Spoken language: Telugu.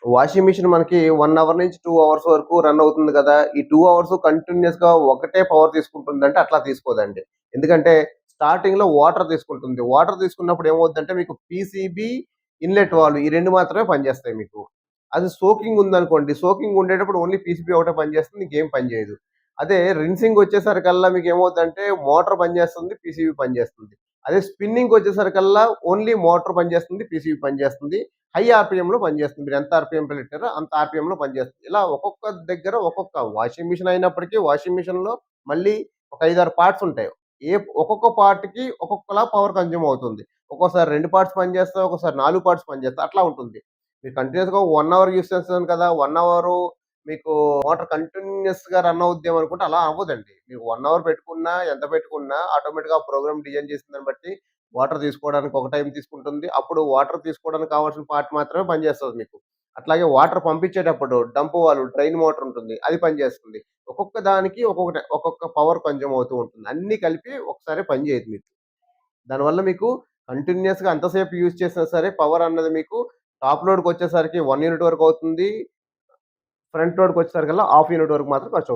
వాషింగ్ మిషన్ మనకి 1 అవర్ నుంచి 2 అవర్స్ వరకు రన్ అవుతుంది కదా! ఈ 2 అవర్స్ కంటిన్యూయస్‌గా ఒకటే పవర్ తీసుకుంటుందంటే అట్లా తీసుకోదండి. ఎందుకంటే స్టార్టింగ్‌లో వాటర్ తీసుకుంటుంది. వాటర్ తీసుకున్నప్పుడు ఏమవుద్దంటే మీకు పీసీబీ, ఇన్‌లెట్ వాల్వ్ ఈ 2 మాత్రమే పనిచేస్తాయి మీకు. అది సోకింగ్ ఉందనుకోండి, సోకింగ్ ఉండేటప్పుడు ఓన్లీ పీసీబీ ఒకటే పనిచేస్తుంది. ఇంకేం పని చేయదు. అదే రిన్సింగ్ వచ్చేసరికల్లా మీకేమవుద్దంటే మోటార్ పనిచేస్తుంది, పీసీబీ పనిచేస్తుంది. అదే స్పిన్నింగ్‌కొచ్చేసరికల్లా ఓన్లీ మోటార్ పనిచేస్తుంది, పీసీబీ పనిచేస్తుంది. హై ఆర్‌పీఎంలో పనిచేస్తుంది. మీరు ఎంత ఆర్‌పీఎం పెట్టారో అంత ఆర్‌పీఎంలో పనిచేస్తుంది. ఇలా ఒక్కొక్క దగ్గర ఒక్కొక్క వాషింగ్ మిషన్ అయినప్పటికీ వాషింగ్ మిషన్‌లో మళ్ళీ ఒక 5, 6 పార్ట్స్ ఉంటాయి. ఒక్కొక్క పార్ట్‌కి ఒక్కొక్కలా పవర్ కన్జ్యూమ్ అవుతుంది. ఒక్కోసారి 2 పార్ట్స్ పనిచేస్తాయి. ఒక్కోసారి 4 పార్ట్స్ పనిచేస్తాయి. అట్లా ఉంటుంది. మీరు కంటిన్యూయస్‌గా 1 అవర్ యూజ్ చేస్తున్నాను కదా! 1 అవరు మీకు మోటార్ కంటిన్యూయస్‌గా రన్ అవుద్దేమో అనుకుంటే అలా అవ్వదండి. మీరు 1 అవర్ పెట్టుకున్నా, ఎంత పెట్టుకున్నా ఆటోమేటిక్‌గా ఆ ప్రోగ్రామ్ డిజైన్ చేసిన దాన్ని బట్టి వాటర్ తీసుకోవడానికి ఒక టైం తీసుకుంటుంది. అప్పుడు వాటర్ తీసుకోవడానికి కావాల్సిన పార్ట్ మాత్రమే పనిచేస్తది మీకు. అట్లాగే వాటర్ పంపించేటప్పుడు డంప్ వాల్వ్, డ్రైన్ మోటర్ ఉంటుంది. అది పనిచేస్తుంది. ఒక్కొక్క దానికి ఒక్కొక్క పవర్ కన్జ్యూమ్ అవుతూ ఉంటుంది. అన్నీ కలిపి ఒకసారే పని చేయదు మీకు. దానివల్ల మీకు కంటిన్యూయస్‌గా ఎంతసేపు యూజ్ చేసినా సరే పవర్ అన్నది మీకు టాప్ లోడ్‌కొచ్చేసరికి 1 యూనిట్ వరకు అవుతుంది. ఫ్రంట్ లోడ్‌కొచ్చేసరికల్లా హాఫ్ యూనిట్ వరకు మాత్రం ఖర్చవుతుంది.